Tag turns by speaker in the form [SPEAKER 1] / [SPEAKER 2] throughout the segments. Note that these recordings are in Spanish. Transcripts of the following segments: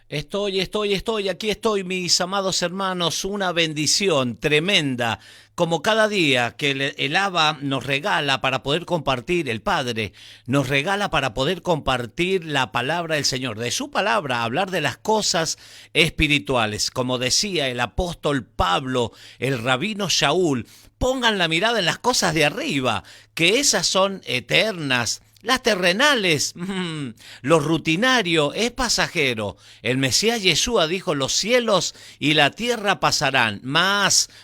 [SPEAKER 1] Aquí estoy, mis amados hermanos, una bendición tremenda, como cada día que el Abba nos regala para poder compartir, el Padre nos regala para poder compartir la palabra del Señor, de su palabra, hablar de las cosas espirituales. Como decía el apóstol Pablo, el rabino Shaul, pongan la mirada en las cosas de arriba, que esas son eternas. Las terrenales, lo rutinario es pasajero. El Mesías Yeshua dijo, los cielos y la tierra pasarán,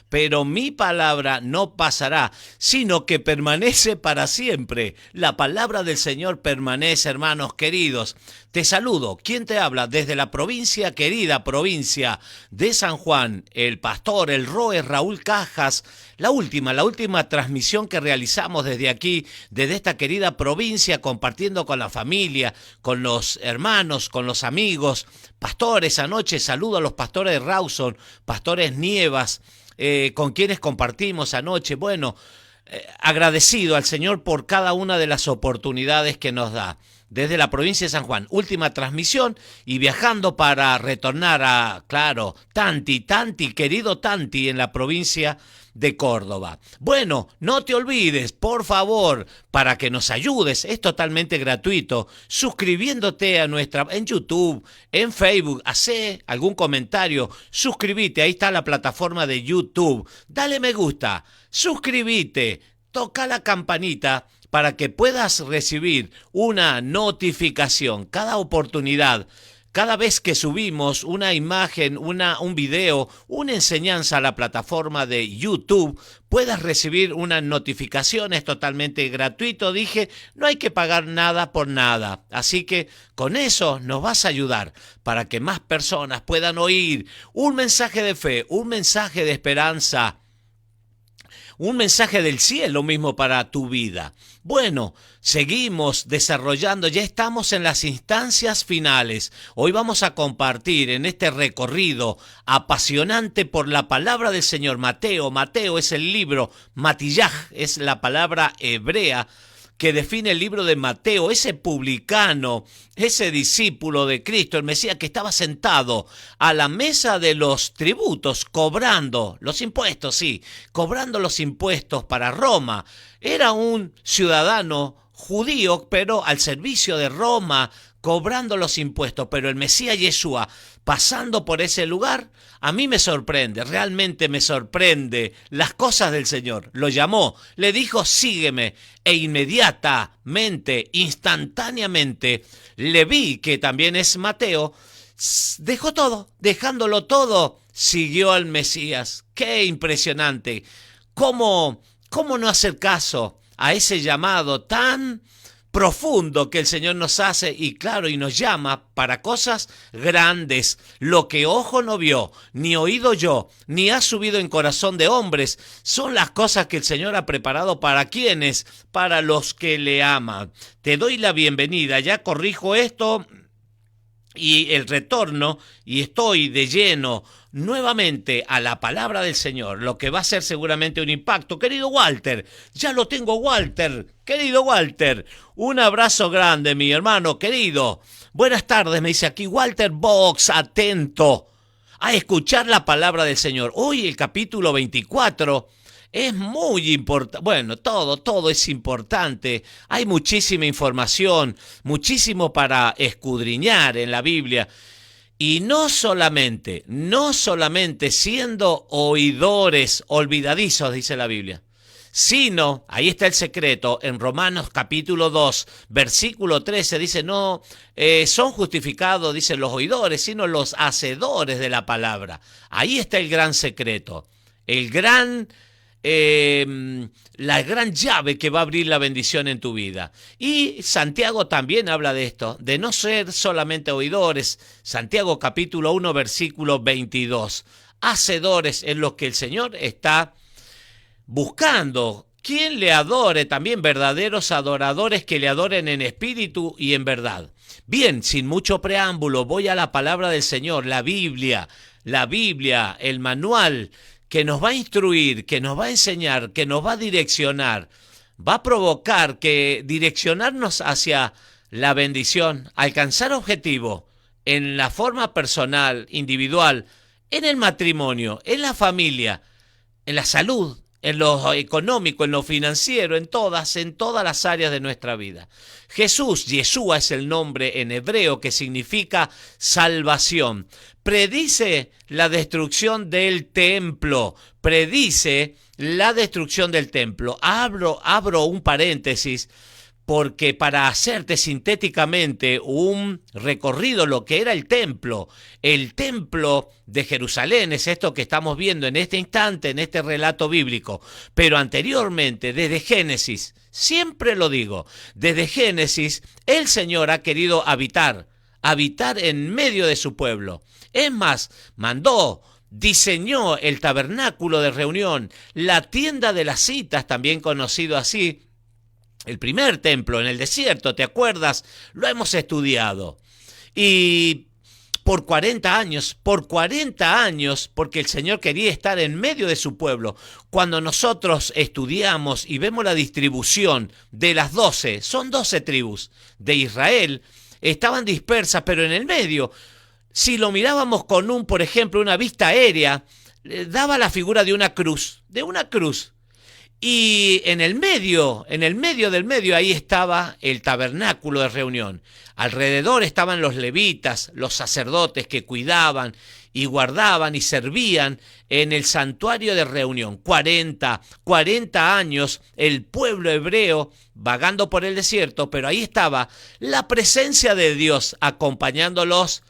[SPEAKER 1] pero mi palabra no pasará, sino que permanece para siempre. La palabra del Señor permanece, hermanos queridos. Te saludo. ¿Quién te habla? Desde la provincia, querida provincia de San Juan, el pastor, el Roe Raúl Cajas, la última transmisión que realizamos desde aquí, desde esta querida provincia, compartiendo con la familia, con los hermanos, con los amigos. Pastores, anoche saludo a los pastores de Rawson, pastores Nievas, con quienes compartimos anoche. Bueno, agradecido al Señor por cada una de las oportunidades que nos da. Desde la provincia de San Juan, última transmisión y viajando para retornar a, claro, Tanti, querido Tanti, en la provincia de Córdoba. Bueno, no te olvides, por favor, para que nos ayudes, es totalmente gratuito, suscribiéndote a en YouTube, en Facebook, hace algún comentario, suscríbete, ahí está la plataforma de YouTube, dale me gusta, suscríbete, toca la campanita para que puedas recibir una notificación cada oportunidad. Cada vez que subimos una imagen, un video, una enseñanza a la plataforma de YouTube, puedas recibir una notificación, es totalmente gratuito. Dije, no hay que pagar nada por nada. Así que con eso nos vas a ayudar para que más personas puedan oír un mensaje de fe, un mensaje de esperanza, un mensaje del cielo mismo para tu vida. Bueno, seguimos desarrollando, ya estamos en las instancias finales. Hoy vamos a compartir en este recorrido apasionante por la palabra del Señor. Mateo es el libro, Matillaj es la palabra hebrea que define el libro de Mateo, ese publicano, ese discípulo de Cristo, el Mesías, que estaba sentado a la mesa de los tributos, cobrando los impuestos, sí, cobrando los impuestos para Roma. Era un ciudadano judío, pero al servicio de Roma, cobrando los impuestos. Pero el Mesías Yeshua, pasando por ese lugar, a mí me sorprende, realmente me sorprende las cosas del Señor. Lo llamó, le dijo, sígueme, e inmediatamente, instantáneamente, Leví, que también es Mateo, dejó todo, dejándolo todo, siguió al Mesías. ¡Qué impresionante! ¿Cómo no hacer caso a ese llamado tan profundo que el Señor nos hace y claro, y nos llama para cosas grandes, lo que ojo no vio, ni oído yo, ni ha subido en corazón de hombres, son las cosas que el Señor ha preparado para quienes, para los que le aman. Te doy la bienvenida, ya corrijo esto y el retorno, y estoy de lleno nuevamente a la palabra del Señor, lo que va a ser seguramente un impacto. Querido Walter, ya lo tengo, Walter, querido Walter, un abrazo grande, mi hermano querido. Buenas tardes, me dice aquí Walter Box, atento a escuchar la palabra del Señor. Hoy el capítulo 24 es muy importante. Bueno, todo es importante. Hay muchísima información, muchísimo para escudriñar en la Biblia. Y no solamente siendo oidores olvidadizos, dice la Biblia, sino, ahí está el secreto, en Romanos capítulo 2, versículo 13, dice, no son justificados, dicen los oidores, sino los hacedores de la palabra. Ahí está el gran secreto, la gran llave que va a abrir la bendición en tu vida. Y Santiago también habla de esto, de no ser solamente oidores. Santiago capítulo 1 versículo 22. Hacedores en lo que el Señor está buscando. Quien le adore, también verdaderos adoradores que le adoren en espíritu y en verdad. Bien, sin mucho preámbulo, voy a la palabra del Señor, la Biblia, el manual que nos va a instruir, que nos va a enseñar, que nos va a direccionar, va a provocar que direccionarnos hacia la bendición, alcanzar objetivo en la forma personal, individual, en el matrimonio, en la familia, en la salud, en lo económico, en lo financiero, en todas las áreas de nuestra vida. Jesús, Yeshua es el nombre en hebreo que significa salvación. Predice la destrucción del templo, predice la destrucción del templo. Abro un paréntesis, porque para hacerte sintéticamente un recorrido lo que era el templo de Jerusalén, es esto que estamos viendo en este instante, en este relato bíblico, pero anteriormente, desde Génesis, siempre lo digo, desde Génesis, el Señor ha querido habitar en medio de su pueblo. Es más, diseñó el tabernáculo de reunión, la tienda de las citas, también conocido así, el primer templo en el desierto, ¿te acuerdas? Lo hemos estudiado. Y por 40 años, porque el Señor quería estar en medio de su pueblo. Cuando nosotros estudiamos y vemos la distribución de las 12, son 12 tribus de Israel, estaban dispersas, pero en el medio, si lo mirábamos con por ejemplo, una vista aérea, daba la figura de una cruz. Y en el medio del medio, ahí estaba el tabernáculo de reunión. Alrededor estaban los levitas, los sacerdotes que cuidaban y guardaban y servían en el santuario de reunión. 40 años el pueblo hebreo vagando por el desierto, pero ahí estaba la presencia de Dios acompañándolos,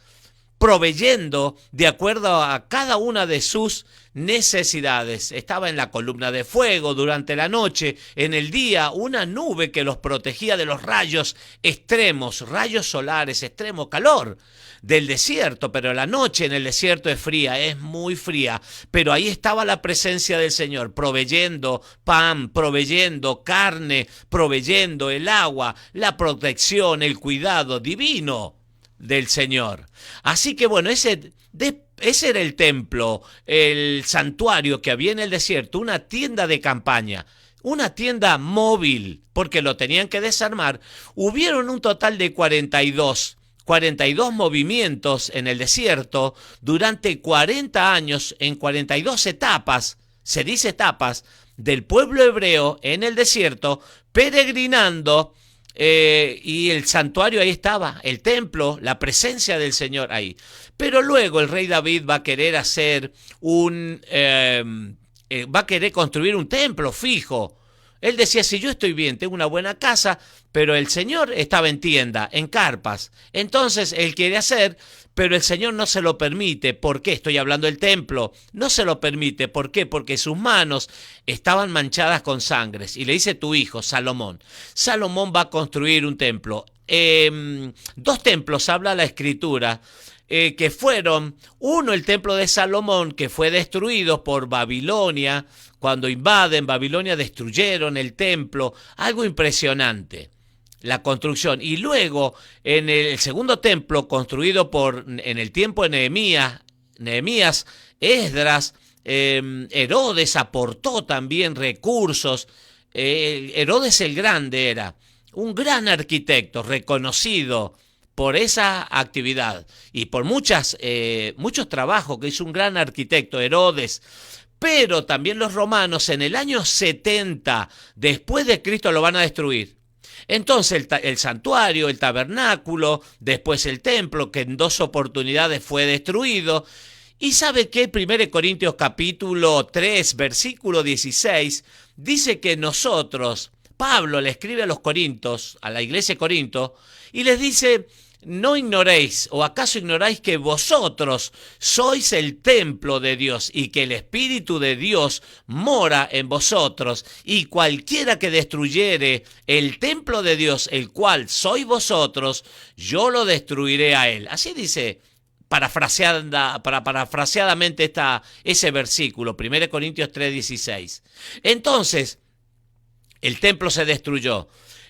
[SPEAKER 1] proveyendo de acuerdo a cada una de sus necesidades. Estaba en la columna de fuego durante la noche, en el día una nube que los protegía de los rayos extremos, rayos solares, extremo calor del desierto, pero la noche en el desierto es fría, es muy fría, pero ahí estaba la presencia del Señor, proveyendo pan, proveyendo carne, proveyendo el agua, la protección, el cuidado divino del Señor. Así que bueno, ese era el templo, el santuario que había en el desierto, una tienda de campaña, una tienda móvil, porque lo tenían que desarmar. Hubieron un total de 42 movimientos en el desierto durante 40 años, en 42 etapas, se dice etapas, del pueblo hebreo en el desierto, peregrinando. Y el santuario ahí estaba, el templo, la presencia del Señor ahí. Pero luego el rey David va a querer va a querer construir un templo fijo. Él decía, si yo estoy bien, tengo una buena casa, pero el Señor estaba en tienda, en carpas. Entonces él quiere hacer, pero el Señor no se lo permite. ¿Por qué? Estoy hablando del templo. No se lo permite. ¿Por qué? Porque sus manos estaban manchadas con sangres. Y le dice tu hijo, Salomón. Salomón va a construir un templo. 2 templos habla la Escritura. Que fueron, uno el templo de Salomón, que fue destruido por Babilonia. Cuando invaden Babilonia destruyeron el templo, algo impresionante, la construcción. Y luego en el segundo templo construido en el tiempo de Nehemías, Esdras, Herodes aportó también recursos. Herodes el Grande era un gran arquitecto reconocido por esa actividad y por muchos trabajos que hizo un gran arquitecto, Herodes. Pero también los romanos en el año 70 después de Cristo lo van a destruir. Entonces el santuario, el tabernáculo, después el templo, que en 2 oportunidades fue destruido. ¿Y sabe qué? 1 Corintios capítulo 3, versículo 16, dice que Pablo le escribe a los Corintios, a la iglesia de Corinto, y les dice, ¿no ignoréis o acaso ignoráis que vosotros sois el templo de Dios y que el Espíritu de Dios mora en vosotros? Y cualquiera que destruyere el templo de Dios, el cual sois vosotros, yo lo destruiré a él. Así dice parafraseadamente ese versículo, 1 Corintios 3:16. Entonces, el templo se destruyó.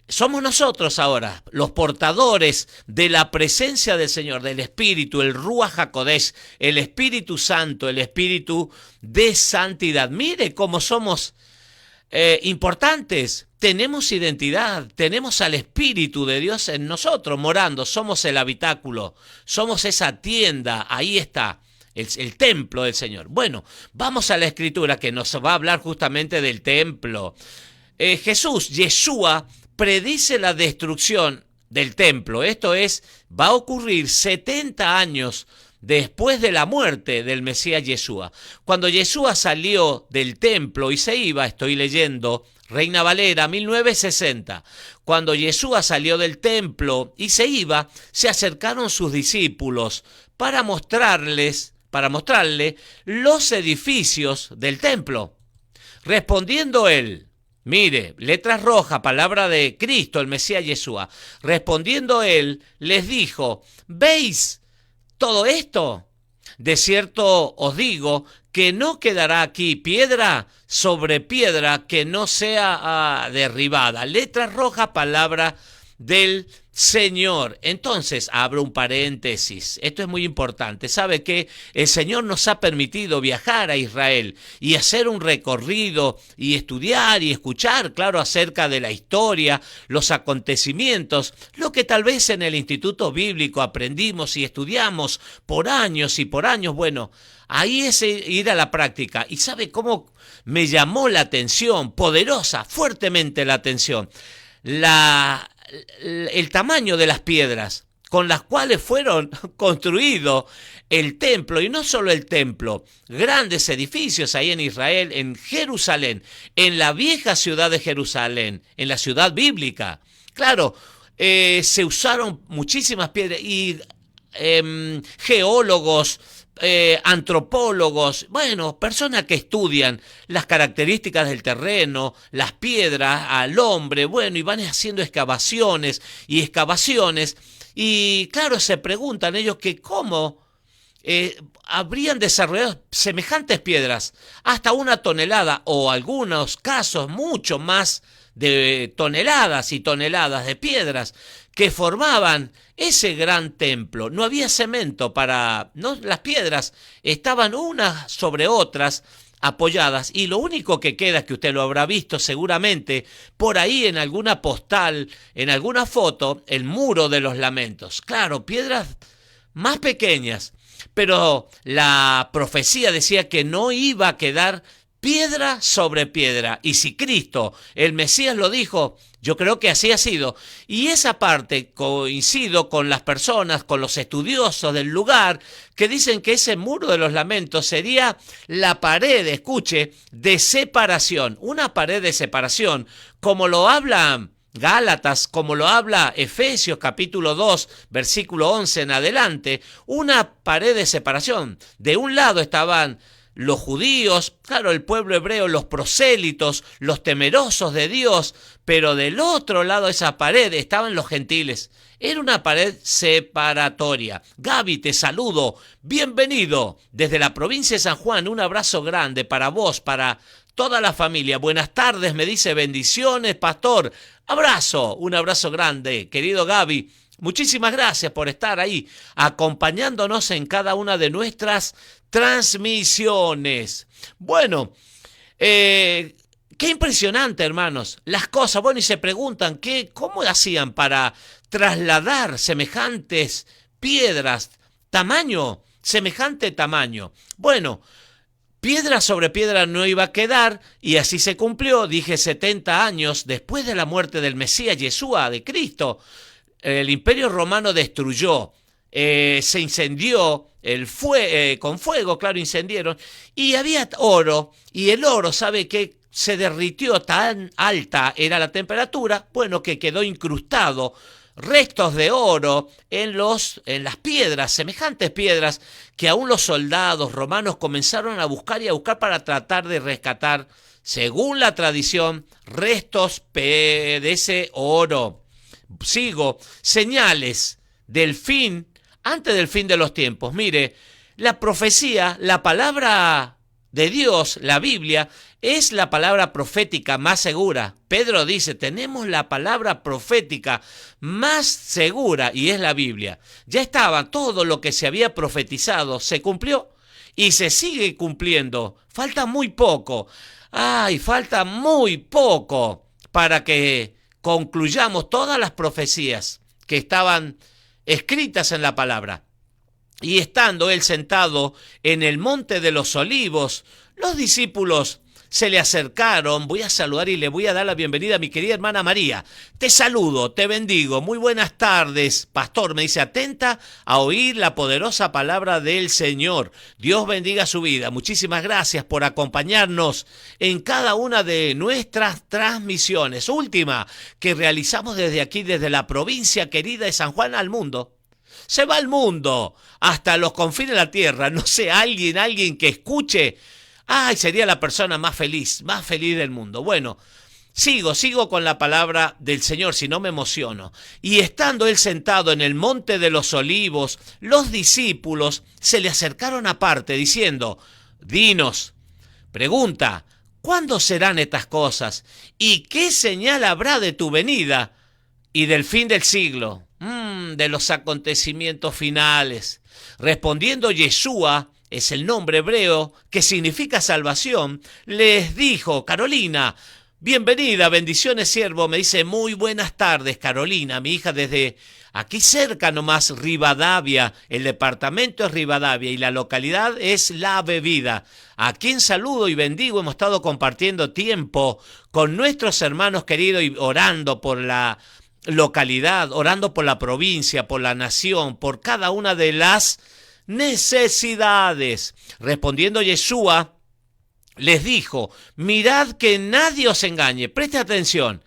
[SPEAKER 1] Somos nosotros ahora los portadores de la presencia del Señor, del Espíritu, el Ruach HaKodesh, el Espíritu Santo, el Espíritu de santidad. Mire cómo somos importantes. tenemos identidad, tenemos al Espíritu de Dios en nosotros morando, somos el habitáculo, somos esa tienda, ahí está. El templo del Señor. Bueno, vamos a la Escritura que nos va a hablar justamente del templo. Jesús, Yeshua, predice la destrucción del templo. Esto es, va a ocurrir 70 años después de la muerte del Mesías Yeshua. Cuando Yeshua salió del templo y se iba, estoy leyendo Reina Valera 1960, cuando Yeshua salió del templo y se iba, se acercaron sus discípulos para mostrarle los edificios del templo. Respondiendo él, mire, letras rojas, palabra de Cristo, el Mesías Yeshua. Respondiendo él, les dijo, ¿veis todo esto? De cierto os digo que no quedará aquí piedra sobre piedra que no sea derribada. Letras rojas, palabra del Señor. Entonces, abro un paréntesis. Esto es muy importante. ¿Sabe qué? El Señor nos ha permitido viajar a Israel y hacer un recorrido y estudiar y escuchar, claro, acerca de la historia, los acontecimientos, lo que tal vez en el Instituto Bíblico aprendimos y estudiamos por años y por años. Bueno, ahí es ir a la práctica. ¿Y sabe cómo me llamó la atención? Poderosa, fuertemente la atención. El tamaño de las piedras con las cuales fueron construidos el templo, y no solo el templo, grandes edificios ahí en Israel, en Jerusalén, en la vieja ciudad de Jerusalén, en la ciudad bíblica. Claro, se usaron muchísimas piedras y geólogos, antropólogos, bueno, personas que estudian las características del terreno, las piedras, al hombre, bueno, y van haciendo excavaciones, y claro, se preguntan ellos que cómo habrían desarrollado semejantes piedras, hasta 1 tonelada, o algunos casos mucho más de toneladas y toneladas de piedras que formaban ese gran templo. No había cemento no, las piedras estaban unas sobre otras apoyadas, y lo único que queda, que usted lo habrá visto seguramente por ahí en alguna postal, en alguna foto, el muro de los lamentos. Claro, piedras más pequeñas, pero la profecía decía que no iba a quedar piedra sobre piedra. Y si Cristo, el Mesías, lo dijo, yo creo que así ha sido. Y esa parte coincido con las personas, con los estudiosos del lugar, que dicen que ese muro de los lamentos sería la pared, escuche, de separación. Una pared de separación, como lo habla Gálatas, como lo habla Efesios capítulo 2, versículo 11 en adelante. Una pared de separación. De un lado estaban los judíos, claro, el pueblo hebreo, los prosélitos, los temerosos de Dios, pero del otro lado de esa pared estaban los gentiles. Era una pared separatoria. Gaby, te saludo, bienvenido desde la provincia de San Juan, un abrazo grande para vos, para toda la familia. Buenas tardes, me dice, bendiciones, pastor. Abrazo, un abrazo grande, querido Gaby. Muchísimas gracias por estar ahí, acompañándonos en cada una de nuestras transmisiones. Bueno, qué impresionante, hermanos, las cosas. Bueno, y se preguntan cómo hacían para trasladar semejantes piedras, semejante tamaño. Bueno, piedra sobre piedra no iba a quedar, y así se cumplió. Dije 70 años después de la muerte del Mesías Yeshua, de Cristo. El Imperio Romano destruyó, se incendió con fuego, claro, incendiaron, y había oro, y el oro, ¿sabe qué? Se derritió, tan alta era la temperatura, bueno, que quedó incrustado restos de oro en las piedras, semejantes piedras, que aún los soldados romanos comenzaron a buscar para tratar de rescatar, según la tradición, restos de ese oro. Sigo, señales del fin, antes del fin de los tiempos. Mire, la profecía, la palabra de Dios, la Biblia, es la palabra profética más segura. Pedro dice, tenemos la palabra profética más segura, y es la Biblia. Ya estaba todo lo que se había profetizado, se cumplió y se sigue cumpliendo. Falta muy poco. Falta muy poco para que concluyamos todas las profecías que estaban escritas en la palabra. Y estando él sentado en el monte de los olivos, los discípulos se le acercaron. Voy a saludar y le voy a dar la bienvenida a mi querida hermana María. Te saludo, te bendigo. Muy buenas tardes, pastor. Me dice, atenta a oír la poderosa palabra del Señor. Dios bendiga su vida. Muchísimas gracias por acompañarnos en cada una de nuestras transmisiones. Última que realizamos desde aquí, desde la provincia querida de San Juan al mundo. Se va al mundo, hasta los confines de la tierra. No sé, alguien que escuche. Ay, sería la persona más feliz del mundo. Bueno, sigo con la palabra del Señor, si no me emociono. Y estando él sentado en el monte de los olivos, los discípulos se le acercaron aparte, diciendo, dinos, pregunta, ¿cuándo serán estas cosas? ¿Y qué señal habrá de tu venida y del fin del siglo? De los acontecimientos finales. Respondiendo Yeshua, es el nombre hebreo que significa salvación, les dijo, Carolina, bienvenida, bendiciones siervo. Me dice, muy buenas tardes Carolina, mi hija desde aquí cerca nomás, Rivadavia, el departamento es Rivadavia y la localidad es La Bebida. A quien saludo y bendigo, hemos estado compartiendo tiempo con nuestros hermanos queridos y orando por la localidad, orando por la provincia, por la nación, por cada una de las necesidades. Respondiendo Yeshua, les dijo, mirad que nadie os engañe, preste atención,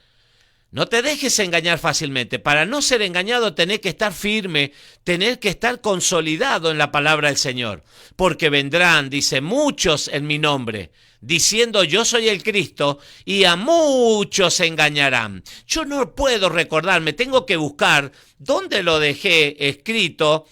[SPEAKER 1] no te dejes engañar fácilmente. Para no ser engañado tenés que estar firme, tenés que estar consolidado en la palabra del Señor, porque vendrán, dice, muchos en mi nombre, diciendo yo soy el Cristo, y a muchos engañarán. Yo no puedo recordarme, tengo que buscar dónde lo dejé escrito,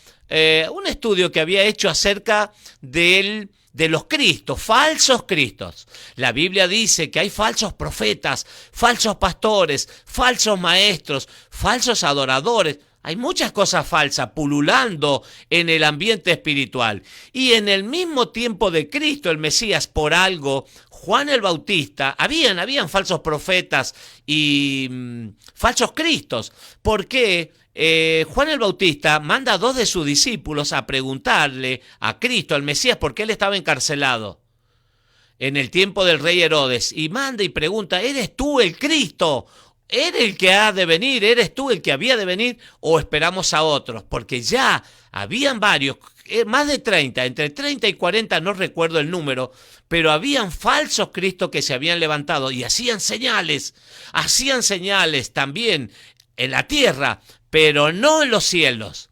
[SPEAKER 1] un estudio que había hecho acerca de los cristos, falsos cristos. La Biblia dice que hay falsos profetas, falsos pastores, falsos maestros, falsos adoradores. Hay muchas cosas falsas pululando en el ambiente espiritual. Y en el mismo tiempo de Cristo, el Mesías, por algo, Juan el Bautista, habían falsos profetas y falsos cristos. ¿Por qué? Juan el Bautista manda a 2 de sus discípulos a preguntarle a Cristo, al Mesías, por qué él estaba encarcelado en el tiempo del rey Herodes. Y manda y pregunta, ¿eres tú el Cristo? ¿Eres el que ha de venir? ¿Eres tú el que había de venir? ¿O esperamos a otros? Porque ya habían varios, más de 30, entre 30 y 40, no recuerdo el número, pero habían falsos cristos que se habían levantado y hacían señales también en la tierra, pero no en los cielos.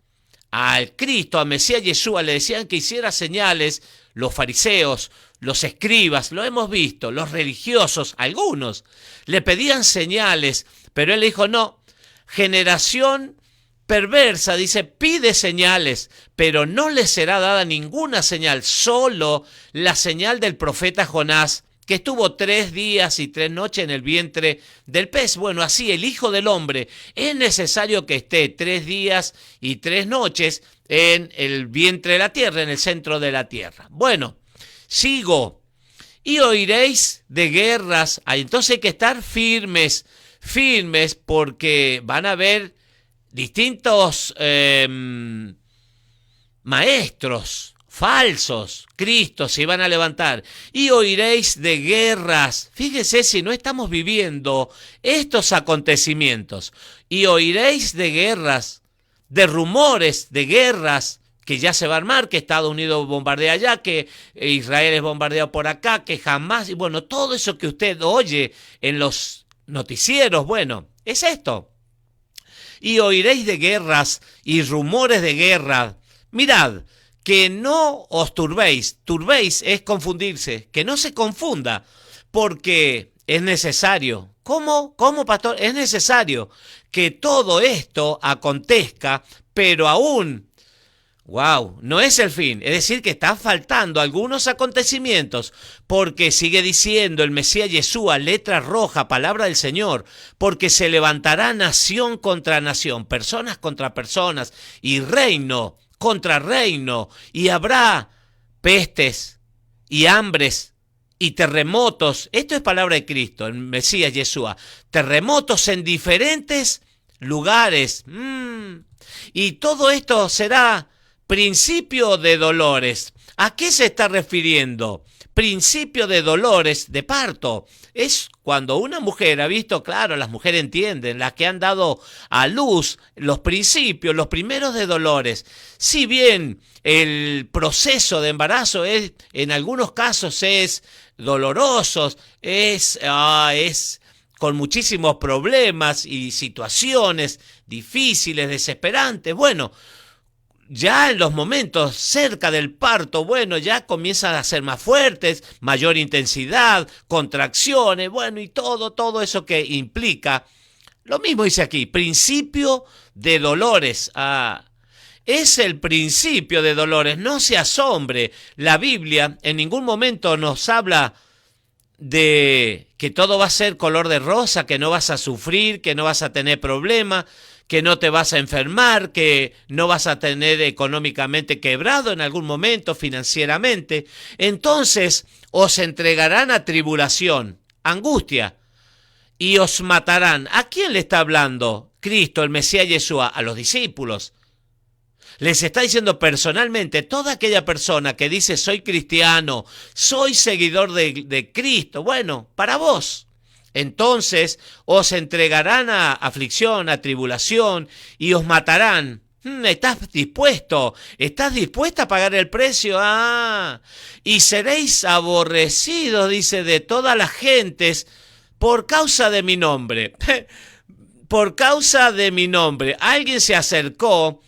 [SPEAKER 1] Al Cristo, a Mesías Yeshua, le decían que hiciera señales los fariseos, los escribas, lo hemos visto, los religiosos, algunos, le pedían señales, pero él le dijo, no, generación perversa, dice, pide señales, pero no le será dada ninguna señal, solo la señal del profeta Jonás, que estuvo 3 días y 3 noches en el vientre del pez. Bueno, así el Hijo del Hombre es necesario que esté 3 días y 3 noches en el vientre de la tierra, en el centro de la tierra. Bueno, sigo. Y oiréis de guerras. Entonces hay que estar firmes porque van a haber distintos maestros falsos, Cristos se van a levantar, y oiréis de guerras. Fíjese si no estamos viviendo estos acontecimientos, y oiréis de guerras, de rumores de guerras, que ya se va a armar, que Estados Unidos bombardea allá, que Israel es bombardeado por acá, que jamás, y bueno, todo eso que usted oye en los noticieros, bueno, es esto. Y oiréis de guerras y rumores de guerra. Mirad, que no os turbéis. Turbéis es confundirse, que no se confunda, porque es necesario. ¿Cómo, pastor? Es necesario que todo esto acontezca, pero aún, no es el fin. Es decir, que están faltando algunos acontecimientos, porque sigue diciendo el Mesías Yeshua, letra roja, palabra del Señor, porque se levantará nación contra nación, personas contra personas, y reino contra reino, y habrá pestes y hambres y terremotos. Esto es palabra de Cristo, el Mesías Yeshua. Terremotos en diferentes lugares. Y todo esto será principio de dolores. ¿A qué se está refiriendo? Principio de dolores de parto. Es cuando una mujer ha visto, claro, las mujeres entienden, las que han dado a luz, los principios, los primeros de dolores. Si bien el proceso de embarazo en algunos casos es doloroso, es con muchísimos problemas y situaciones difíciles, desesperantes, bueno, ya en los momentos cerca del parto, bueno, ya comienzan a ser más fuertes, mayor intensidad, contracciones, bueno, y todo eso que implica. Lo mismo dice aquí, principio de dolores. Es el principio de dolores, no se asombre. La Biblia en ningún momento nos habla de que todo va a ser color de rosa, que no vas a sufrir, que no vas a tener problemas, que no te vas a enfermar, que no vas a tener económicamente quebrado en algún momento, financieramente. Entonces os entregarán a tribulación, angustia, y os matarán. ¿A quién le está hablando Cristo, el Mesías Yeshua? A los discípulos. Les está diciendo personalmente, toda aquella persona que dice soy cristiano, soy seguidor de Cristo, bueno, para vos. Entonces os entregarán a aflicción, a tribulación y os matarán. ¿Estás dispuesto? ¿Estás dispuesta a pagar el precio? Y seréis aborrecidos, dice, de todas las gentes por causa de mi nombre. Por causa de mi nombre. Alguien se acercó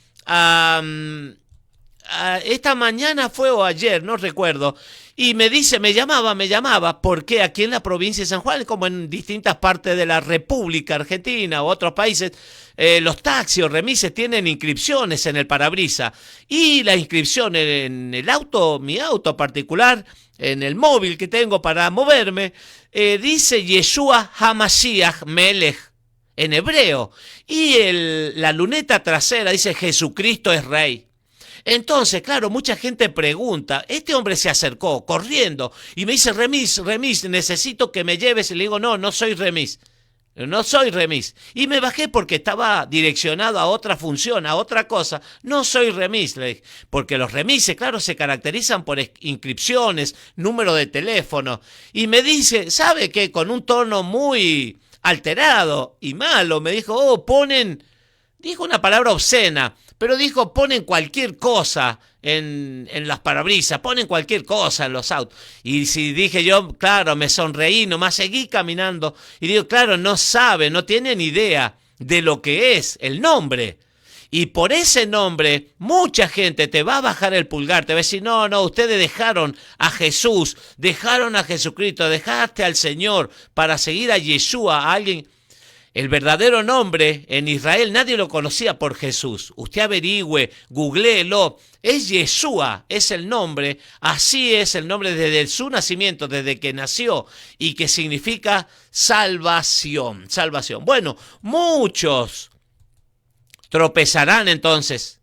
[SPEAKER 1] esta mañana fue o ayer, no recuerdo, y me dice, me llamaba, porque aquí en la provincia de San Juan, como en distintas partes de la República Argentina o otros países, los taxis o remises tienen inscripciones en el parabrisas, y la inscripción en el auto, mi auto particular, en el móvil que tengo para moverme, dice Yeshua HaMashiach Melech, en hebreo, y la luneta trasera dice Jesucristo es Rey. Entonces, claro, mucha gente pregunta, este hombre se acercó corriendo y me dice, Remis, necesito que me lleves, y le digo, no soy Remis, y me bajé porque estaba direccionado a otra función, a otra cosa, no soy Remis, le dije, porque los remises, claro, se caracterizan por inscripciones, número de teléfono, y me dice, ¿sabe qué? Con un tono muy alterado y malo, me dijo, dijo una palabra obscena, pero dijo, ponen cualquier cosa en las parabrisas, ponen cualquier cosa en los autos. Y si dije yo, claro, me sonreí, nomás seguí caminando, y digo, claro, no sabe, no tiene ni idea de lo que es el nombre. Y por ese nombre, mucha gente te va a bajar el pulgar, te va a decir, no, ustedes dejaron a Jesús, dejaron a Jesucristo, dejaste al Señor para seguir a Yeshua, a alguien. El verdadero nombre en Israel nadie lo conocía por Jesús. Usted averigüe, googleelo, es Yeshua, es el nombre, así es el nombre desde su nacimiento, desde que nació, y que significa salvación. Bueno, muchos tropezarán entonces,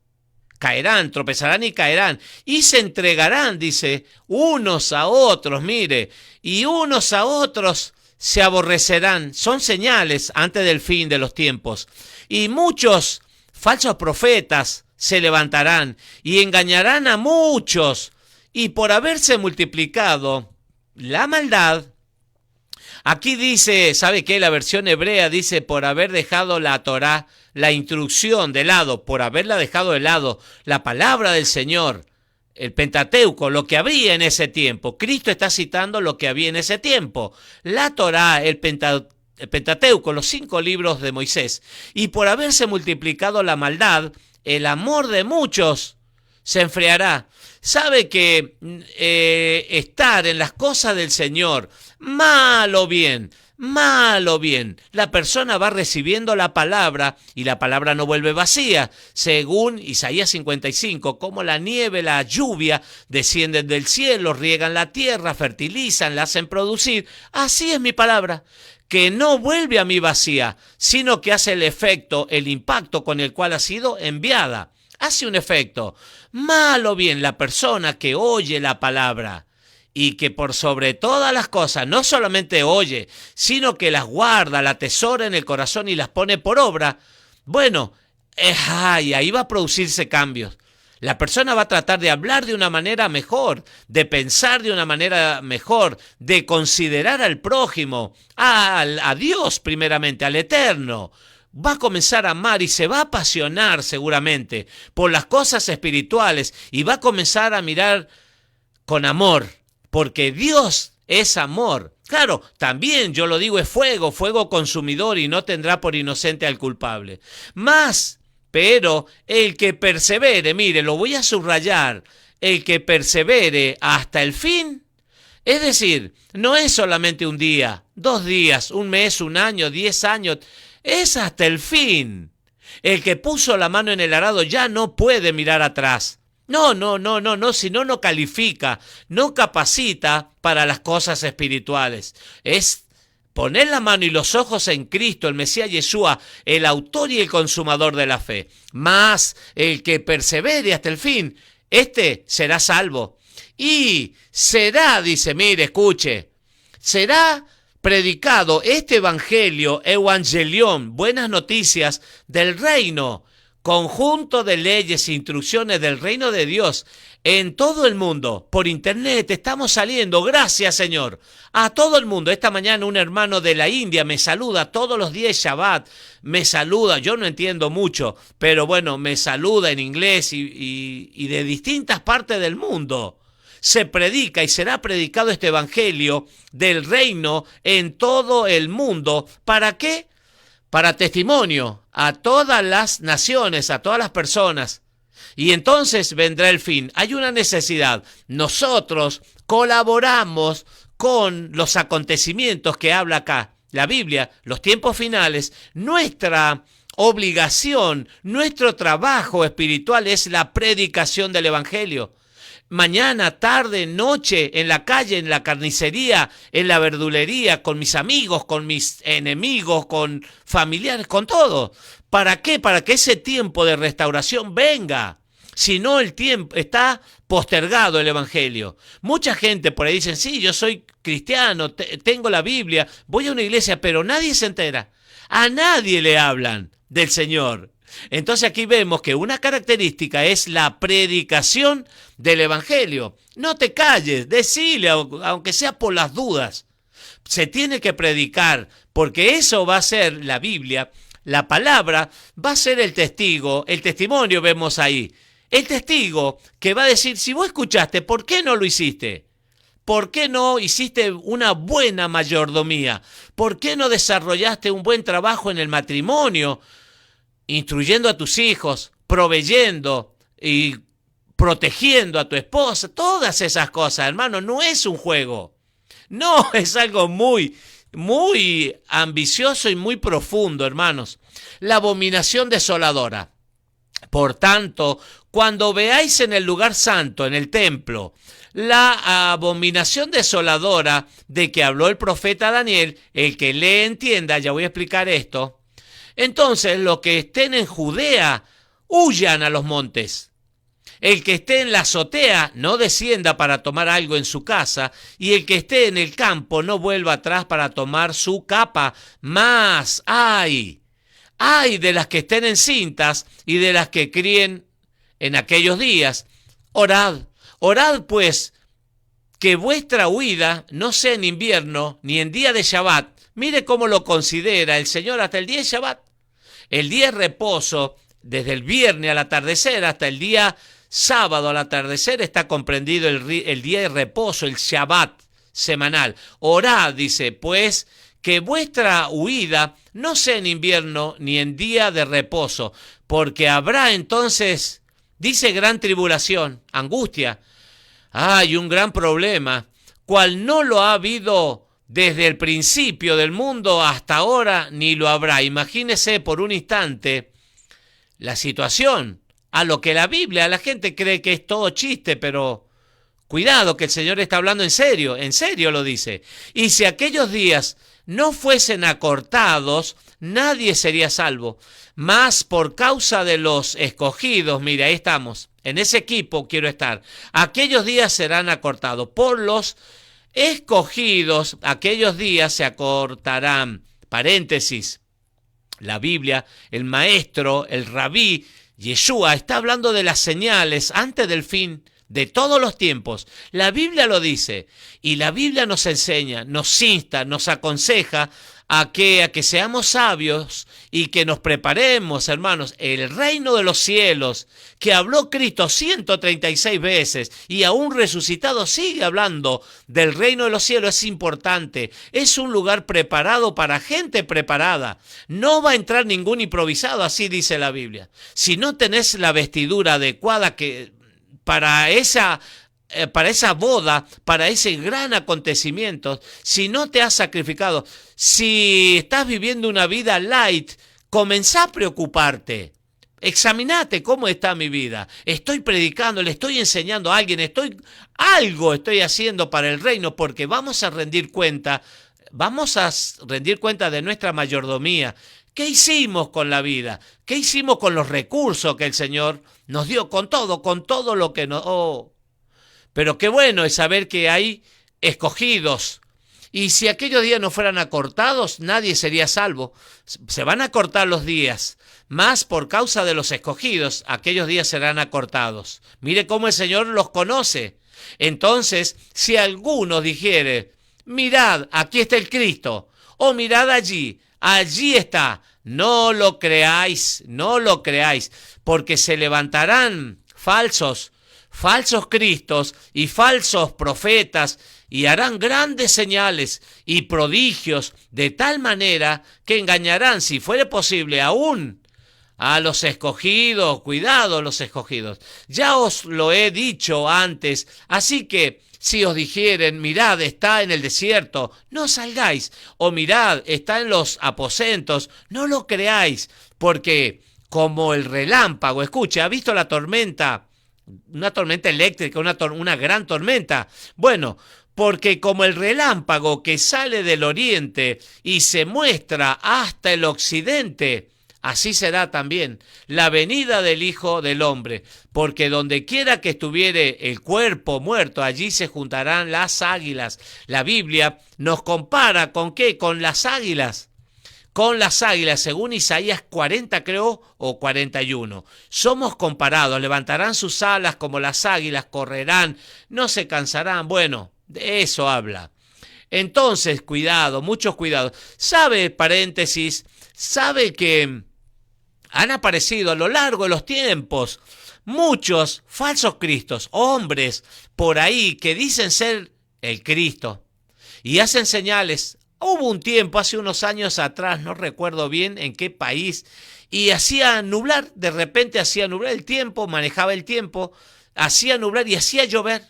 [SPEAKER 1] tropezarán y caerán, y se entregarán, dice, unos a otros, mire, y unos a otros se aborrecerán. Son señales antes del fin de los tiempos. Y muchos falsos profetas se levantarán y engañarán a muchos. Y por haberse multiplicado la maldad, aquí dice, ¿sabe qué? La versión hebrea dice por haber dejado la Torá, la instrucción de lado, por haberla dejado de lado, la palabra del Señor, el Pentateuco, lo que había en ese tiempo. Cristo está citando lo que había en ese tiempo. La Torá, el Pentateuco, los 5 libros de Moisés. Y por haberse multiplicado la maldad, el amor de muchos se enfriará. Sabe que estar en las cosas del Señor, mal o bien, la persona va recibiendo la palabra y la palabra no vuelve vacía. Según Isaías 55, como la nieve, la lluvia, descienden del cielo, riegan la tierra, fertilizan, la hacen producir. Así es mi palabra, que no vuelve a mí vacía, sino que hace el efecto, el impacto con el cual ha sido enviada. Hace un efecto. Mal o bien, la persona que oye la palabra y que por sobre todas las cosas no solamente oye, sino que las guarda, la atesora en el corazón y las pone por obra, bueno, ahí va a producirse cambios. La persona va a tratar de hablar de una manera mejor, de pensar de una manera mejor, de considerar al prójimo, a Dios primeramente, al Eterno. Va a comenzar a amar y se va a apasionar seguramente por las cosas espirituales y va a comenzar a mirar con amor, porque Dios es amor. Claro, también yo lo digo, es fuego, fuego consumidor y no tendrá por inocente al culpable. Pero el que persevere, mire, lo voy a subrayar, el que persevere hasta el fin, es decir, no es solamente un día, 2 días, un mes, un año, 10 años, es hasta el fin. El que puso la mano en el arado ya no puede mirar atrás. No, si no, no califica, no capacita para las cosas espirituales. Es poner la mano y los ojos en Cristo, el Mesías Yeshua, el autor y el consumador de la fe. Mas el que persevere hasta el fin, este será salvo. Y será, dice, mire, escuche, será predicado este evangelio, evangelión, buenas noticias del reino, conjunto de leyes e instrucciones del reino de Dios en todo el mundo. Por internet estamos saliendo, gracias Señor, a todo el mundo. Esta mañana un hermano de la India me saluda todos los días Shabbat, me saluda, yo no entiendo mucho, pero bueno, me saluda en inglés y de distintas partes del mundo. Se predica y será predicado este evangelio del reino en todo el mundo. ¿Para qué? Para testimonio a todas las naciones, a todas las personas. Y entonces vendrá el fin. Hay una necesidad. Nosotros colaboramos con los acontecimientos que habla acá la Biblia, los tiempos finales. Nuestra obligación, nuestro trabajo espiritual es la predicación del evangelio. Mañana, tarde, noche, en la calle, en la carnicería, en la verdulería, con mis amigos, con mis enemigos, con familiares, con todo. ¿Para qué? Para que ese tiempo de restauración venga. Si no, el tiempo está postergado el evangelio. Mucha gente por ahí dice, sí, yo soy cristiano, tengo la Biblia, voy a una iglesia, pero nadie se entera. A nadie le hablan del Señor. Entonces aquí vemos que una característica es la predicación del evangelio. No te calles, decile, aunque sea por las dudas. Se tiene que predicar, porque eso va a ser la Biblia, la palabra va a ser el testigo, el testimonio vemos ahí. El testigo que va a decir, si vos escuchaste, ¿por qué no lo hiciste? ¿Por qué no hiciste una buena mayordomía? ¿Por qué no desarrollaste un buen trabajo en el matrimonio? Instruyendo a tus hijos, proveyendo y protegiendo a tu esposa, todas esas cosas, hermano, no es un juego. No, es algo muy, muy ambicioso y muy profundo, hermanos. La abominación desoladora. Por tanto, cuando veáis en el lugar santo, en el templo, la abominación desoladora de que habló el profeta Daniel, el que le entienda, ya voy a explicar esto. Entonces, los que estén en Judea, huyan a los montes. El que esté en la azotea, no descienda para tomar algo en su casa, y el que esté en el campo, no vuelva atrás para tomar su capa. Mas, ¡ay de las que estén encintas y de las que críen en aquellos días! Orad pues, que vuestra huida no sea en invierno, ni en día de Shabbat. Mire cómo lo considera el Señor hasta el día de Shabbat. El día de reposo, desde el viernes al atardecer hasta el día sábado al atardecer, está comprendido el día de reposo, el Shabbat semanal. Orad, dice, pues, que vuestra huida no sea en invierno ni en día de reposo, porque habrá entonces, dice, gran tribulación, angustia. Hay un gran problema, cual no lo ha habido desde el principio del mundo hasta ahora, ni lo habrá. Imagínese por un instante la situación, a lo que la Biblia, la gente cree que es todo chiste, pero cuidado que el Señor está hablando en serio lo dice. Y si aquellos días no fuesen acortados, nadie sería salvo. Mas por causa de los escogidos, mira, ahí estamos, En ese equipo quiero estar. Aquellos días serán acortados. Por los escogidos, aquellos días se acortarán. Paréntesis. La Biblia, el maestro, el rabí, Yeshua, está hablando de las señales antes del fin de todos los tiempos. La Biblia lo dice, y la Biblia nos enseña, nos insta, nos aconseja a que seamos sabios y que nos preparemos, hermanos. El reino de los cielos, que habló Cristo 136 veces y aún resucitado sigue hablando del reino de los cielos, es importante. Es un lugar preparado para gente preparada. No va a entrar ningún improvisado, así dice la Biblia. Si no tenés la vestidura adecuada para esa boda, para ese gran acontecimiento, si no te has sacrificado, si estás viviendo una vida light, comenzá a preocuparte. Examinate cómo está mi vida. Estoy predicando, le estoy enseñando a alguien, algo estoy haciendo para el reino, porque vamos a rendir cuenta de nuestra mayordomía. ¿Qué hicimos con la vida? ¿Qué hicimos con los recursos que el Señor nos dio? Con todo lo que nos... Pero qué bueno es saber que hay escogidos. Y si aquellos días no fueran acortados, nadie sería salvo. Se van a acortar los días, más por causa de los escogidos, aquellos días serán acortados. Mire cómo el Señor los conoce. Entonces, si alguno dijere, mirad, aquí está el Cristo, o mirad allí está, no lo creáis, porque se levantarán falsos cristos y falsos profetas y harán grandes señales y prodigios de tal manera que engañarán, si fuere posible, aún a los escogidos. Cuidado, los escogidos. Ya os lo he dicho antes, así que si os dijeren, mirad, está en el desierto, no salgáis, o mirad, está en los aposentos, no lo creáis, porque como el relámpago, escuche, ¿ha visto la tormenta? Una tormenta eléctrica, una gran tormenta. Bueno, porque como el relámpago que sale del oriente y se muestra hasta el occidente, así será también la venida del Hijo del Hombre. Porque donde quiera que estuviere el cuerpo muerto, allí se juntarán las águilas. La Biblia nos compara ¿con qué? Con las águilas. Con las águilas, según Isaías 40 creo, o 41. Somos comparados, levantarán sus alas como las águilas, correrán, no se cansarán. Bueno, de eso habla. Entonces, cuidado, muchos cuidados. ¿Sabe, paréntesis, sabe que han aparecido a lo largo de los tiempos muchos falsos cristos, hombres por ahí que dicen ser el Cristo y hacen señales? Hubo un tiempo, hace unos años atrás, no recuerdo bien en qué país, y hacía nublar, de repente hacía nublar el tiempo, manejaba el tiempo, hacía nublar y hacía llover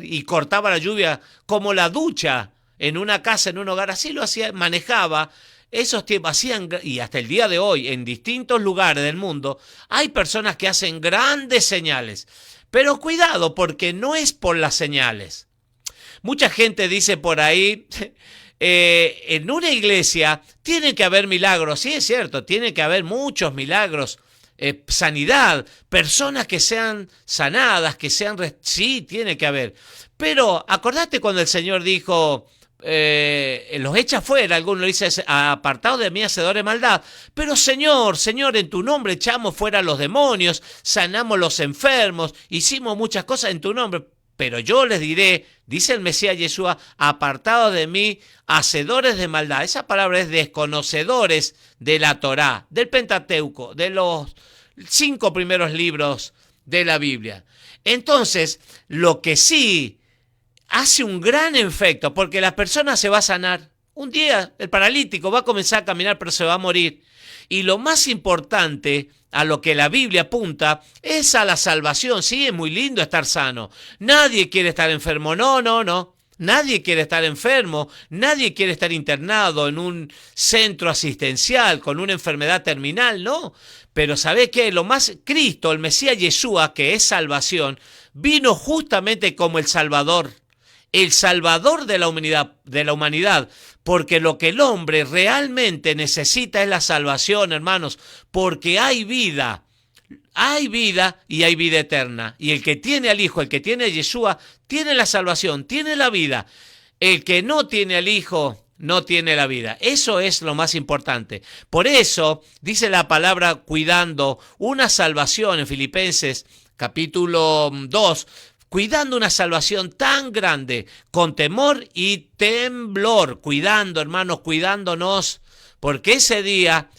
[SPEAKER 1] y cortaba la lluvia como la ducha en una casa, en un hogar, así lo hacía, manejaba esos tiempos, y hasta el día de hoy, en distintos lugares del mundo, hay personas que hacen grandes señales, pero cuidado, porque no es por las señales. Mucha gente dice por ahí, en una iglesia tiene que haber milagros. Sí, es cierto, tiene que haber muchos milagros, sanidad, personas que sean sanadas, sí, tiene que haber. Pero acordate cuando el Señor dijo, los echa fuera, algunos le dicen, apartados de mí, hacedores de maldad. Pero Señor, en tu nombre echamos fuera a los demonios, sanamos los enfermos, hicimos muchas cosas en tu nombre. Pero yo les diré, dice el Mesías Yeshua, apartados de mí, hacedores de maldad. Esa palabra es desconocedores de la Torá, del Pentateuco, de los 5 primeros libros de la Biblia. Entonces, lo que sí hace un gran efecto, porque la persona se va a sanar. Un día el paralítico va a comenzar a caminar, pero se va a morir. Y lo más importante, a lo que la Biblia apunta, es a la salvación. Sí, es muy lindo estar sano. Nadie quiere estar enfermo. No. Nadie quiere estar enfermo. Nadie quiere estar internado en un centro asistencial con una enfermedad terminal, no. Pero ¿sabe qué? Cristo, el Mesías Yeshua, que es salvación, vino justamente como el Salvador de la humanidad, porque lo que el hombre realmente necesita es la salvación, hermanos, porque hay vida hay vida y hay vida eterna. Y el que tiene al Hijo, el que tiene a Yeshua, tiene la salvación, tiene la vida. El que no tiene al Hijo no tiene la vida. Eso es lo más importante. Por eso dice la palabra cuidando una salvación en Filipenses capítulo 2, cuidando una salvación tan grande, con temor y temblor, cuidando, hermanos, cuidándonos, porque ese día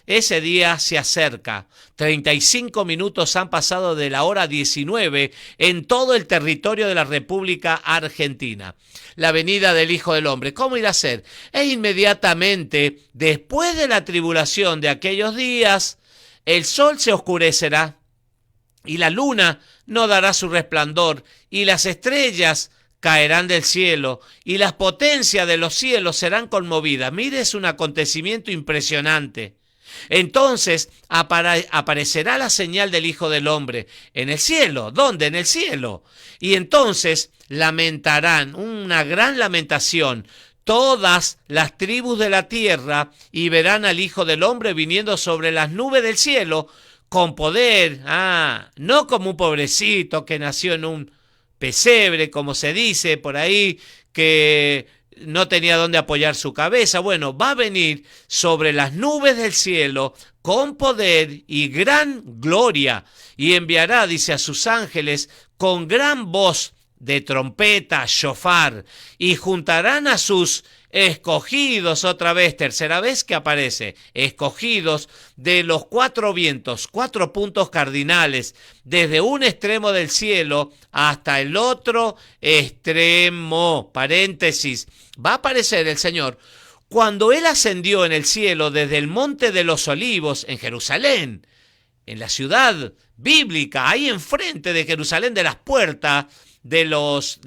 [SPEAKER 1] se acerca. 35 minutos han pasado de la hora 19 en todo el territorio de la República Argentina. La venida del Hijo del Hombre, ¿cómo irá a ser? E inmediatamente, después de la tribulación de aquellos días, el sol se oscurecerá y la luna no dará su resplandor, y las estrellas caerán del cielo, y las potencias de los cielos serán conmovidas. Mire, es un acontecimiento impresionante. Entonces aparecerá la señal del Hijo del Hombre en el cielo. ¿Dónde? En el cielo. Y entonces lamentarán, una gran lamentación, todas las tribus de la tierra, y verán al Hijo del Hombre viniendo sobre las nubes del cielo con poder, no como un pobrecito que nació en un pesebre, como se dice por ahí, que no tenía dónde apoyar su cabeza. Bueno, va a venir sobre las nubes del cielo con poder y gran gloria, y enviará, dice, a sus ángeles con gran voz de trompeta, shofar, y juntarán a sus escogidos, otra vez, tercera vez que aparece, escogidos de los cuatro vientos, 4 puntos cardinales, desde un extremo del cielo hasta el otro extremo. Paréntesis, va a aparecer el Señor cuando Él ascendió en el cielo desde el Monte de los Olivos en Jerusalén, en la ciudad bíblica, ahí enfrente de Jerusalén, de las puertas de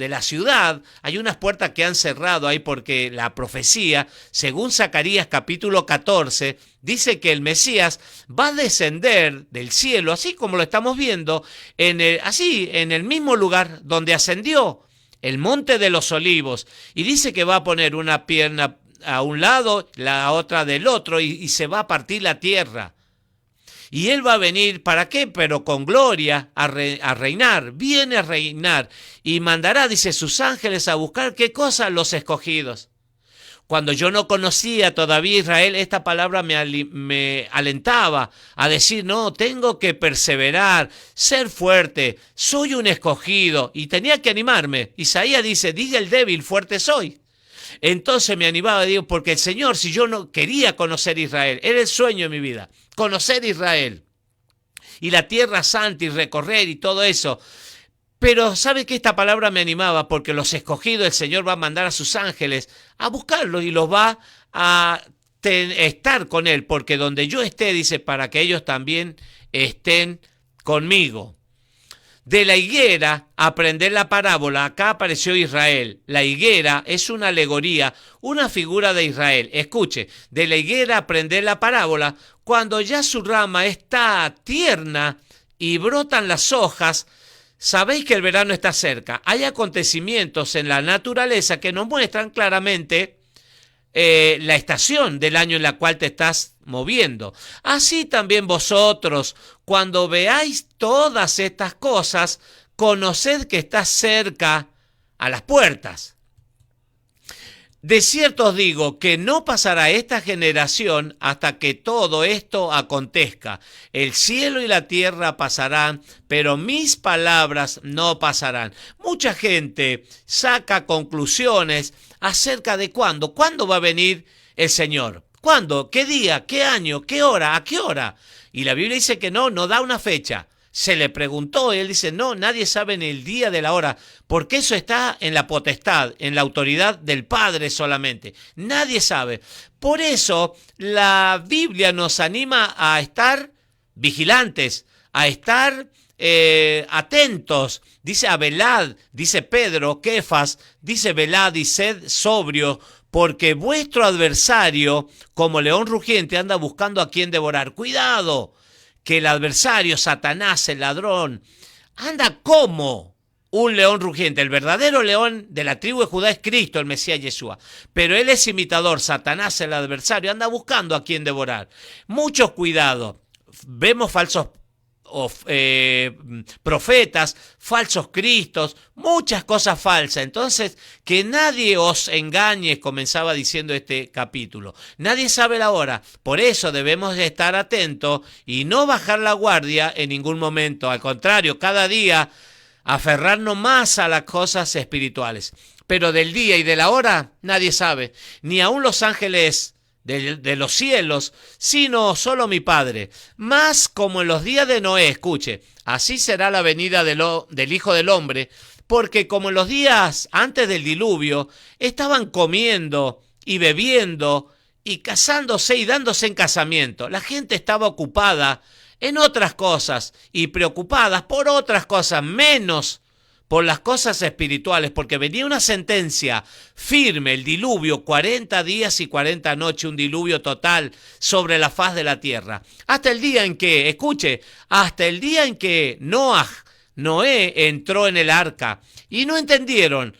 [SPEAKER 1] la ciudad. Hay unas puertas que han cerrado ahí porque la profecía, según Zacarías capítulo 14, dice que el Mesías va a descender del cielo, así como lo estamos viendo, en el mismo lugar donde ascendió, el Monte de los Olivos, y dice que va a poner una pierna a un lado, la otra del otro, y se va a partir la tierra. Y Él va a venir, ¿para qué? Pero con gloria a reinar, viene a reinar, y mandará, dice, sus ángeles a buscar, ¿qué cosa? Los escogidos. Cuando yo no conocía todavía Israel, esta palabra me alentaba a decir, no, tengo que perseverar, ser fuerte, soy un escogido, y tenía que animarme. Isaías dice, diga el débil, fuerte soy. Entonces me animaba, digo, porque el Señor, si yo no quería conocer Israel, era el sueño de mi vida, conocer Israel y la tierra santa y recorrer y todo eso. Pero ¿sabe qué? Esta palabra me animaba porque los escogidos, el Señor va a mandar a sus ángeles a buscarlos y los va a estar con Él, porque donde yo esté, dice, para que ellos también estén conmigo. De la higuera, aprender la parábola, acá apareció Israel. La higuera es una alegoría, una figura de Israel. Escuche, de la higuera aprender la parábola, cuando ya su rama está tierna y brotan las hojas, sabéis que el verano está cerca. Hay acontecimientos en la naturaleza que nos muestran claramente la estación del año en la cual te estás moviendo. Así también vosotros, cuando veáis todas estas cosas, conoced que está cerca a las puertas. De cierto os digo que no pasará esta generación hasta que todo esto acontezca. El cielo y la tierra pasarán, pero mis palabras no pasarán. Mucha gente saca conclusiones acerca de cuándo va a venir el Señor. ¿Cuándo? ¿Qué día? ¿Qué año? ¿Qué hora? ¿A qué hora? Y la Biblia dice que no da una fecha. Se le preguntó y él dice, no, nadie sabe ni el día de la hora, porque eso está en la potestad, en la autoridad del Padre solamente. Nadie sabe. Por eso la Biblia nos anima a estar vigilantes, a estar atentos. Dice a velad, dice Pedro, Kefas, dice velad y sed sobrio, porque vuestro adversario, como león rugiente, anda buscando a quien devorar. Cuidado, que el adversario, Satanás, el ladrón, anda como un león rugiente. El verdadero león de la tribu de Judá es Cristo, el Mesías Yeshua. Pero él es imitador. Satanás, el adversario, anda buscando a quien devorar. Mucho cuidado. Vemos falsos profetas, falsos cristos, muchas cosas falsas. Entonces, que nadie os engañe, comenzaba diciendo este capítulo. Nadie sabe la hora. Por eso debemos de estar atentos y no bajar la guardia en ningún momento. Al contrario, cada día aferrarnos más a las cosas espirituales. Pero del día y de la hora nadie sabe, ni aun los ángeles de los cielos, sino solo mi Padre. Más como en los días de Noé, escuche, así será la venida del Hijo del Hombre, porque como en los días antes del diluvio, estaban comiendo y bebiendo y casándose y dándose en casamiento. La gente estaba ocupada en otras cosas y preocupadas por otras cosas, menos por las cosas espirituales, porque venía una sentencia firme, el diluvio, 40 días y 40 noches, un diluvio total sobre la faz de la tierra. Hasta el día en que, escuche, hasta el día en que Noé entró en el arca y no entendieron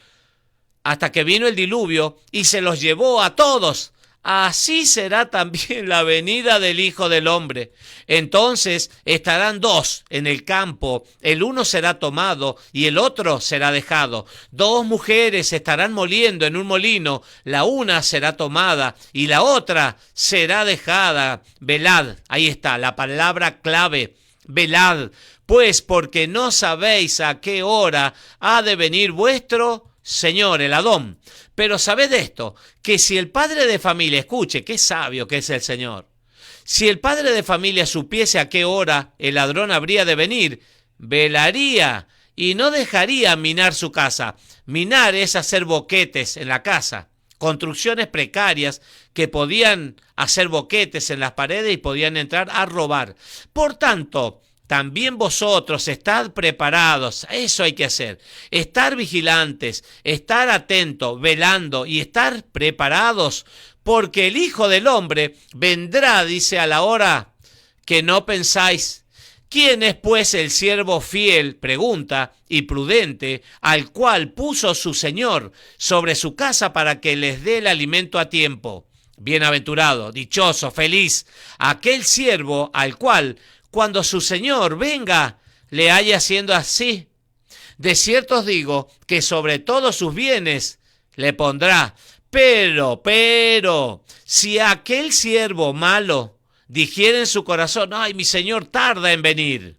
[SPEAKER 1] hasta que vino el diluvio y se los llevó a todos. Así será también la venida del Hijo del Hombre. Entonces estarán dos en el campo, el uno será tomado y el otro será dejado. Dos mujeres estarán moliendo en un molino, la una será tomada y la otra será dejada. Velad, ahí está la palabra clave, velad, pues porque no sabéis a qué hora ha de venir vuestro Señor, el Adón. Pero sabed esto, que si el padre de familia, escuche, qué sabio que es el Señor, si el padre de familia supiese a qué hora el ladrón habría de venir, velaría y no dejaría minar su casa. Minar es hacer boquetes en la casa, construcciones precarias que podían hacer boquetes en las paredes y podían entrar a robar. Por tanto, también vosotros estad preparados, eso hay que hacer, estar vigilantes, estar atentos, velando y estar preparados, porque el Hijo del Hombre vendrá, dice, a la hora que no pensáis. ¿Quién es pues el siervo fiel, pregunta, y prudente, al cual puso su Señor sobre su casa para que les dé el alimento a tiempo? Bienaventurado, dichoso, feliz, aquel siervo al cual cuando su Señor venga, le haya haciendo así. De cierto os digo que sobre todos sus bienes le pondrá. Pero, si aquel siervo malo dijere en su corazón, ay, mi Señor tarda en venir.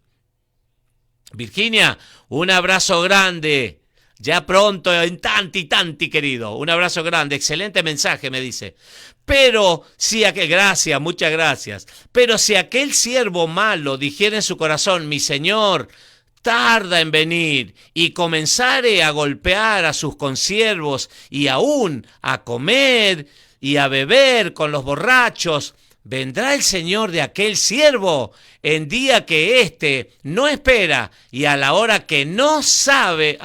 [SPEAKER 1] Virginia, un abrazo grande. Ya pronto, en tanti, querido. Un abrazo grande. Excelente mensaje, me dice. Pero si muchas gracias. Pero si aquel siervo malo dijera en su corazón, mi Señor tarda en venir, y comenzare a golpear a sus consiervos y aún a comer y a beber con los borrachos, vendrá el Señor de aquel siervo en día que éste no espera y a la hora que no sabe,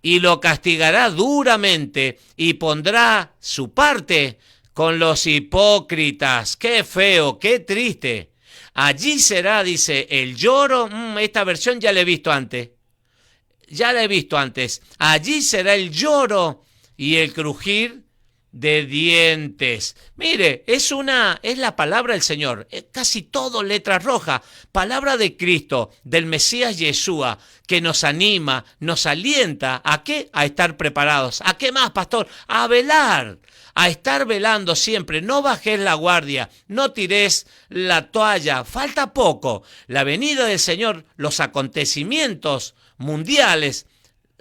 [SPEAKER 1] y lo castigará duramente y pondrá su parte con los hipócritas. ¡Qué feo, qué triste! Allí será, dice, el lloro. Esta versión ya la he visto antes. Allí será el lloro y el crujir de dientes. Mire, es la palabra del Señor, casi todo letra roja, palabra de Cristo, del Mesías Yeshua, que nos anima, nos alienta, ¿a qué? A estar preparados. ¿A qué más, pastor? A velar, a estar velando siempre. No bajes la guardia, no tires la toalla, falta poco. La venida del Señor, los acontecimientos mundiales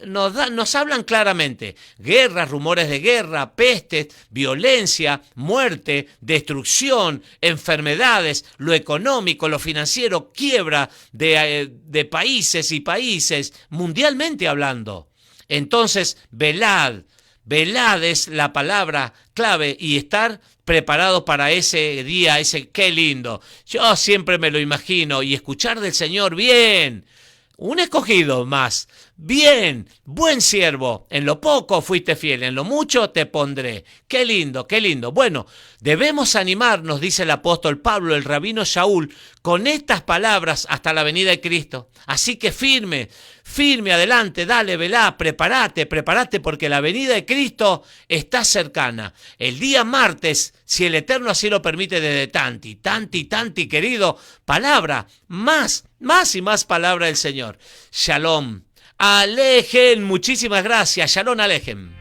[SPEAKER 1] nos hablan claramente. Guerras, rumores de guerra, pestes, violencia, muerte, destrucción, enfermedades, lo económico, lo financiero, quiebra de países y países, mundialmente hablando. Entonces, velad es la palabra clave y estar preparados para ese día, qué lindo. Yo siempre me lo imagino y escuchar del Señor bien. un escogido más. Bien, buen siervo, en lo poco fuiste fiel, en lo mucho te pondré. Qué lindo, qué lindo. Bueno, debemos animarnos, dice el apóstol Pablo, el rabino Shaul, con estas palabras hasta la venida de Cristo. Así que firme, firme, adelante, dale, velá, prepárate, porque la venida de Cristo está cercana. El día martes, si el Eterno así lo permite, desde tanti, querido, palabra, más y más palabra del Señor. Shalom. Alejen, muchísimas gracias. Shalom Alejen.